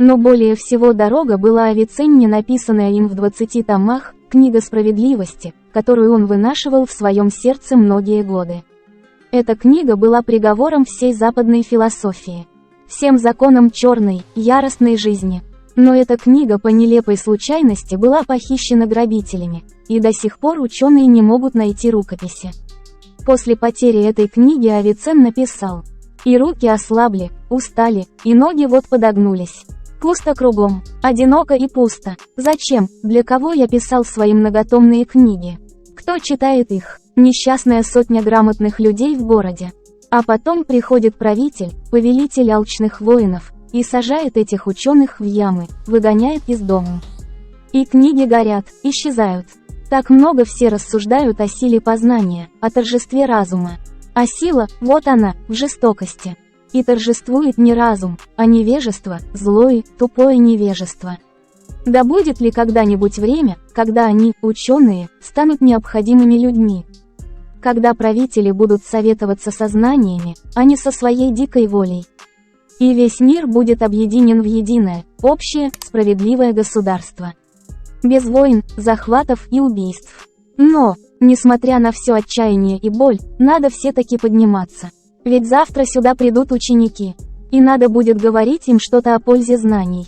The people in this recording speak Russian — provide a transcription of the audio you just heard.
Но более всего дорога была Авиценне, написанная им в 20 томах, книга справедливости, которую он вынашивал в своем сердце многие годы. Эта книга была приговором всей западной философии, всем законам черной, яростной жизни. Но эта книга по нелепой случайности была похищена грабителями, и до сих пор ученые не могут найти рукописи. После потери этой книги Авиценна написал: «И руки ослабли, устали, и ноги вот подогнулись. Пусто кругом, одиноко и пусто. Зачем, для кого я писал свои многотомные книги? Кто читает их? Несчастная сотня грамотных людей в городе». А потом приходит правитель, повелитель алчных воинов, и сажает этих ученых в ямы, выгоняет из дома. И книги горят, исчезают. Так много все рассуждают о силе познания, о торжестве разума. А сила, вот она, в жестокости. И торжествует не разум, а невежество, злое, тупое невежество. Да будет ли когда-нибудь время, когда они, ученые, станут необходимыми людьми? Когда правители будут советоваться со знаниями, а не со своей дикой волей. И весь мир будет объединен в единое, общее, справедливое государство. Без войн, захватов и убийств. Но, несмотря на все отчаяние и боль, надо все-таки подниматься. Ведь завтра сюда придут ученики. И надо будет говорить им что-то о пользе знаний.